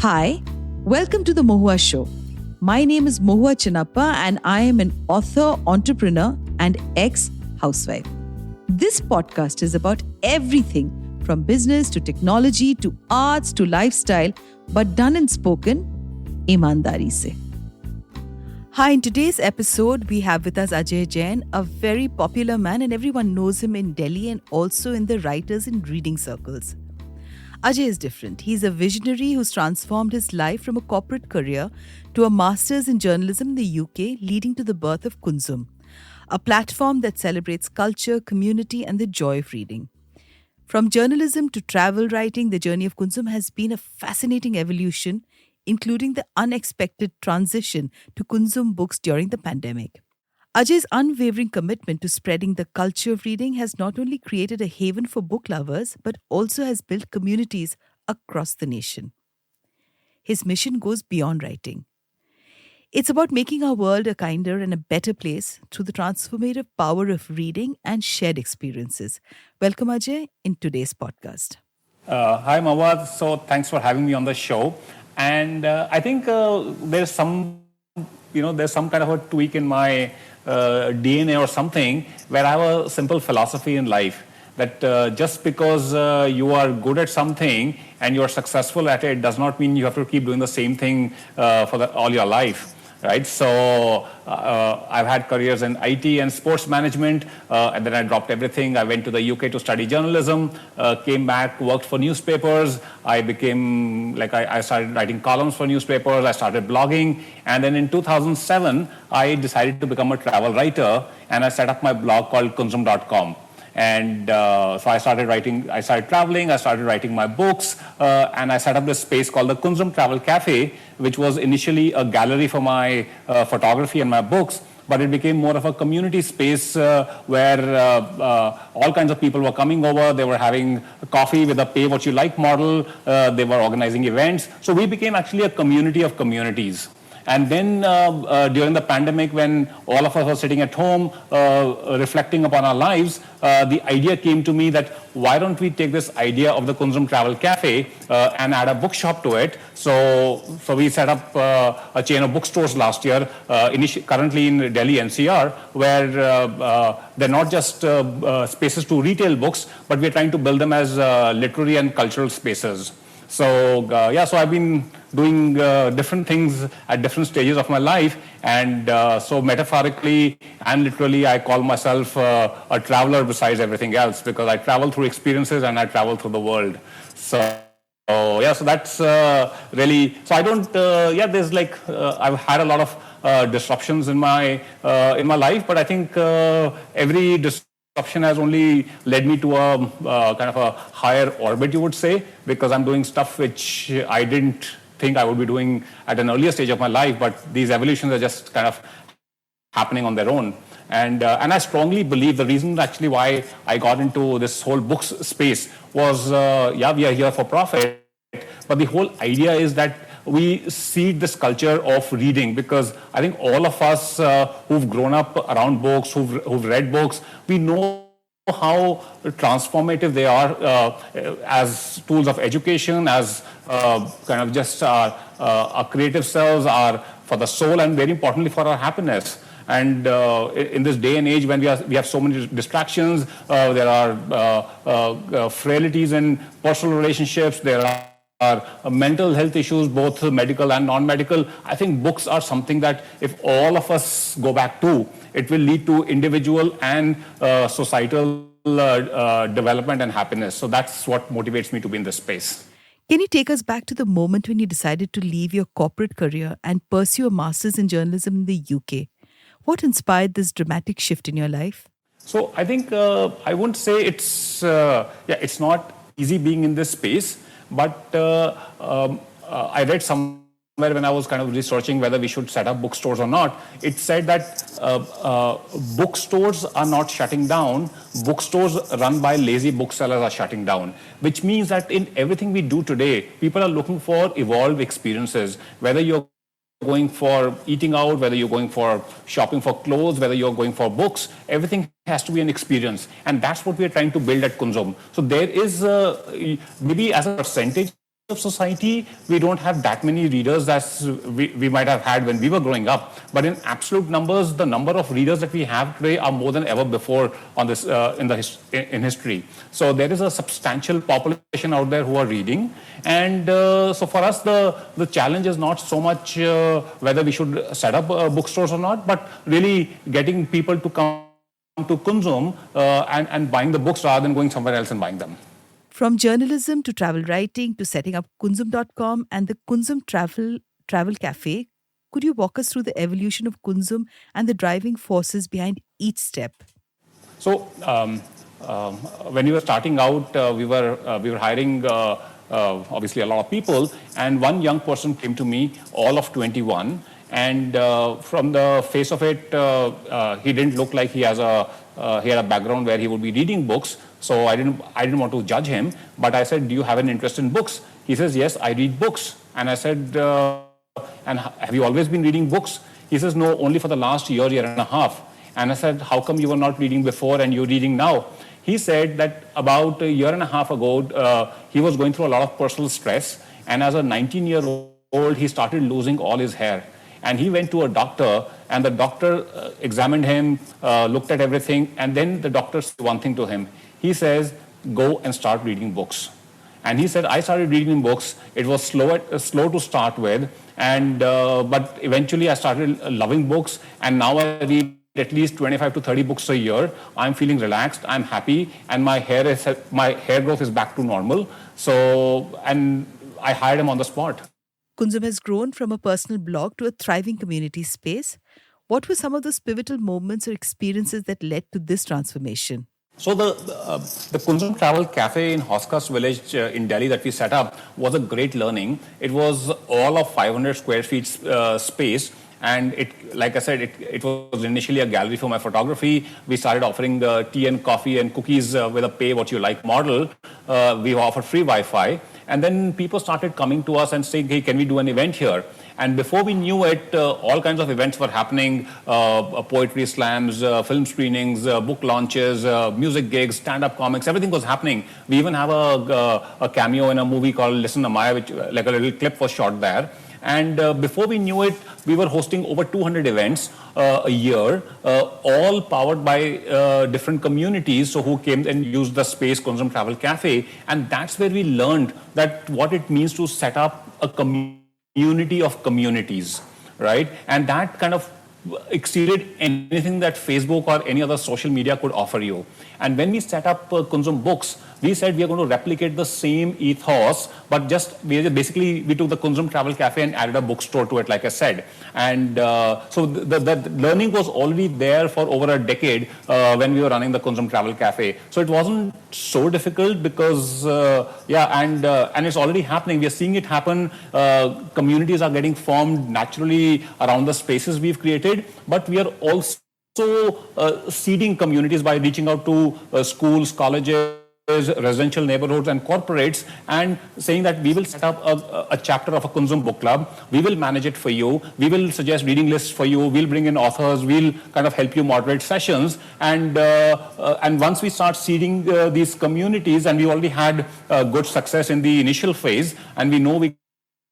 Hi, welcome to the Mohua show. My name is Mohua Chinnappa and I am an author, entrepreneur and ex-housewife. This podcast is about everything from business to technology to arts to lifestyle, but done and spoken ईमानदारी से. Hi, in today's episode, we have with us Ajay Jain, a very popular man and everyone knows him in Delhi and also in the writers and reading circles. Ajay is different. He's a visionary who's transformed his life from a corporate career to a master's in journalism in the UK, leading to the birth of Kunzum, a platform that celebrates culture, community, and the joy of reading. From journalism to travel writing, the journey of Kunzum has been a fascinating evolution, including the unexpected transition to Kunzum books during the pandemic. Ajay's unwavering commitment to spreading the culture of reading has not only created a haven for book lovers, but also has built communities across the nation. His mission goes beyond writing. It's about making our world a kinder and a better place through the transformative power of reading and shared experiences. Welcome, Ajay, in today's podcast. Hi, Mohua. So thanks for having me on the show. And I think there's some kind of a tweak in my DNA or something where I have a simple philosophy in life that just because you are good at something and you're successful at it does not mean you have to keep doing the same thing for all your life. Right, so I've had careers in IT and sports management, and then I dropped everything. I went to the UK to study journalism, came back, worked for newspapers. I started writing columns for newspapers. I started blogging, and then in 2007, I decided to become a travel writer, and I set up my blog called Kunzum.com. And so I started traveling, I started writing my books, and I set up this space called the Kunzum Travel Cafe, which was initially a gallery for my photography and my books, but it became more of a community space where all kinds of people were coming over. They were having coffee with a pay what you like model. They were organizing events. So we became actually a community of communities. And then during the pandemic, when all of us were sitting at home reflecting upon our lives, the idea came to me that why don't we take this idea of the Kunzum Travel Cafe and add a bookshop to it. So we set up a chain of bookstores last year, currently in Delhi NCR, where they're not just spaces to retail books, but we're trying to build them as literary and cultural spaces. So I've been doing different things at different stages of my life, and so metaphorically and literally I call myself a traveler besides everything else, because I travel through experiences and I travel through the world. So that's really, so I don't, I've had a lot of disruptions in my life, but I think every disruption has only led me to a kind of a higher orbit, you would say, because I'm doing stuff which I didn't think I would be doing at an earlier stage of my life, but these evolutions are just kind of happening on their own. And I strongly believe the reason actually why I got into this whole books space was, we are here for profit, but the whole idea is that we seed this culture of reading, because I think all of us who've grown up around books, who've read books, we know how transformative they are as tools of education, as kind of just our creative selves, are for the soul, and very importantly for our happiness. And in this day and age when we have so many distractions, there are frailties in personal relationships, there are mental health issues, both medical and non-medical. I think books are something that if all of us go back to, it will lead to individual and societal development and happiness. So that's what motivates me to be in this space. Can you take us back to the moment when you decided to leave your corporate career and pursue a master's in journalism in the UK? What inspired this dramatic shift in your life? So I think I wouldn't say it's not easy being in this space. But I read somewhere when I was kind of researching whether we should set up bookstores or not, it said that bookstores are not shutting down. Bookstores run by lazy booksellers are shutting down, which means that in everything we do today, people are looking for evolved experiences, whether you're going for eating out, whether you're going for shopping for clothes, whether you're going for books, everything has to be an experience. And that's what we're trying to build at Kunzum. So there is, maybe as a percentage, of society, we don't have that many readers as we might have had when we were growing up. But in absolute numbers, the number of readers that we have today are more than ever before on this in history. So there is a substantial population out there who are reading, and so for us, the challenge is not so much whether we should set up bookstores or not, but really getting people to come to Kunzum and buying the books rather than going somewhere else and buying them. From journalism to travel writing to setting up Kunzum.com and the Kunzum Travel Cafe, could you walk us through the evolution of Kunzum and the driving forces behind each step? So when we were starting out, we were hiring obviously a lot of people, and one young person came to me, all of 21, and from the face of it, he didn't look like he had a background where he would be reading books. So I didn't want to judge him, but I said, "Do you have an interest in books?" He says, "Yes, I read books." And I said, "And have you always been reading books?" He says, "No, only for the last year and a half." And I said, "How come you were not reading before and you're reading now?" He said that about a year and a half ago, he was going through a lot of personal stress, and as a 19-year-old, he started losing all his hair. And he went to a doctor, and the doctor examined him, looked at everything, and then the doctor said one thing to him. He says, "Go and start reading books." And he said, "I started reading books. It was slow to start with, and but eventually I started loving books, and now I read at least 25 to 30 books a year. I'm feeling relaxed, I'm happy, and my hair growth is back to normal." So, and I hired him on the spot. Kunzum has grown from a personal blog to a thriving community space. What were some of those pivotal moments or experiences that led to this transformation? So the Kunzum Travel Cafe in Hoskas Village in Delhi that we set up was a great learning. It was all of 500 square feet space. And it, like I said, it was initially a gallery for my photography. We started offering tea and coffee and cookies with a pay what you like model. We offered free Wi-Fi. And then people started coming to us and saying, "Hey, can we do an event here?" And before we knew it, all kinds of events were happening, poetry slams, film screenings, book launches, music gigs, stand-up comics, everything was happening. We even have a cameo in a movie called Listen Amaya, which like a little clip was shot there. And before we knew it, we were hosting over 200 events a year, all powered by different communities, so who came and used the space Kunzum Travel Cafe. And that's where we learned that what it means to set up a community of communities, right? And that kind of exceeded anything that Facebook or any other social media could offer you. And when we set up Kunzum Books, we said we are going to replicate the same ethos, but we took the Kunzum Travel Cafe and added a bookstore to it, like I said. And so the learning was already there for over a decade when we were running the Kunzum Travel Cafe. So it wasn't so difficult because, and it's already happening. We are seeing it happen. Communities are getting formed naturally around the spaces we've created, but we are also seeding communities by reaching out to schools, colleges, residential neighborhoods and corporates, and saying that we will set up a chapter of a Kunzum book club. We will manage it for you. We will suggest reading lists for you. We'll bring in authors. We'll kind of help you moderate sessions. And once we start seeding these communities, and we already had good success in the initial phase, and we know we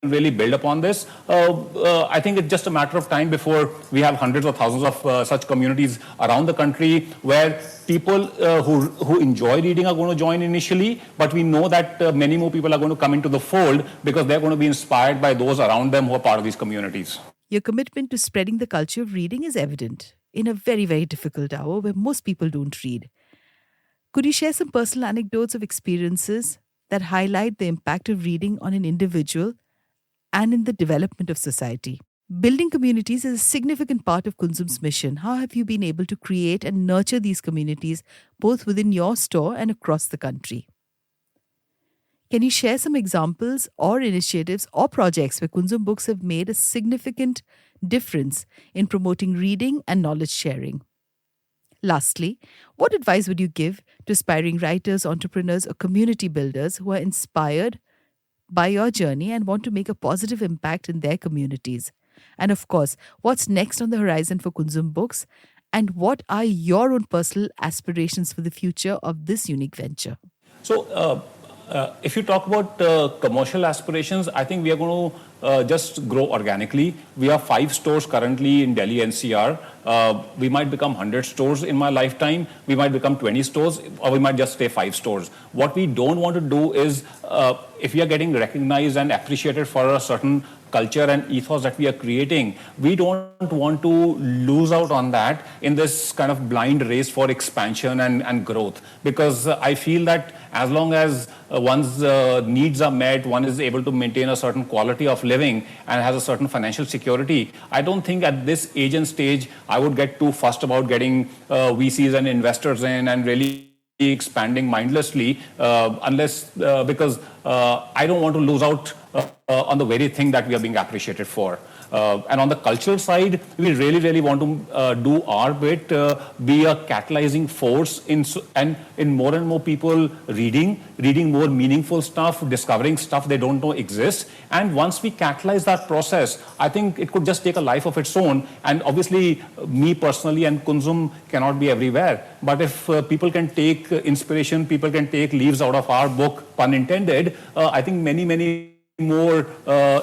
really build upon this. I think it's just a matter of time before we have hundreds or thousands of such communities around the country where people who enjoy reading are going to join initially, but we know that many more people are going to come into the fold because they're going to be inspired by those around them who are part of these communities. Your commitment to spreading the culture of reading is evident in a very, very difficult hour where most people don't read. Could you share some personal anecdotes of experiences that highlight the impact of reading on an individual and in the development of society? Building communities is a significant part of Kunzum's mission. How have you been able to create and nurture these communities both within your store and across the country? Can you share some examples or initiatives or projects where Kunzum Books have made a significant difference in promoting reading and knowledge sharing? Lastly, what advice would you give to aspiring writers, entrepreneurs, or community builders who are inspired by your journey and want to make a positive impact in their communities? And of course, what's next on the horizon for Kunzum Books? And what are your own personal aspirations for the future of this unique venture? So If you talk about commercial aspirations, I think we are going to just grow organically. We have 5 stores currently in Delhi NCR. We might become 100 stores in my lifetime. We might become 20 stores, or we might just stay 5 stores. What we don't want to do is, if we are getting recognized and appreciated for a certain culture and ethos that we are creating, we don't want to lose out on that in this kind of blind race for expansion and growth. Because I feel that as long as one's needs are met, one is able to maintain a certain quality of living and has a certain financial security, I don't think at this age and stage I would get too fussed about getting VCs and investors in and really expanding mindlessly, unless because I don't want to lose out on the very thing that we are being appreciated for. And on the cultural side, we really want to do our bit, be a catalyzing force in more and more people reading more meaningful stuff, discovering stuff they don't know exists. And once we catalyze that process, I think it could just take a life of its own. And obviously, me personally and Kunzum cannot be everywhere. But if people can take inspiration, people can take leaves out of our book, pun intended, I think many more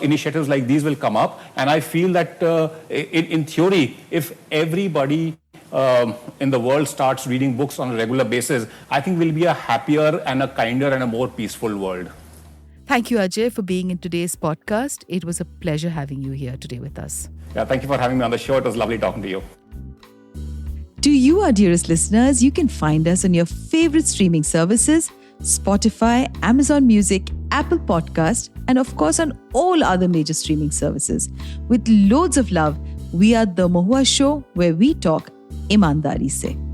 initiatives like these will come up. And I feel that in theory, if everybody in the world starts reading books on a regular basis, I think we'll be a happier and a kinder and a more peaceful world. Thank you, Ajay, for being in today's podcast. It was a pleasure having you here today with us. Yeah, thank you for having me on the show. It was lovely talking to you. To you, our dearest listeners, you can find us on your favorite streaming services, Spotify, Amazon Music, Apple Podcast, and of course on all other major streaming services. With loads of love, we are The Mohua Show, where we talk ईमानदारी से.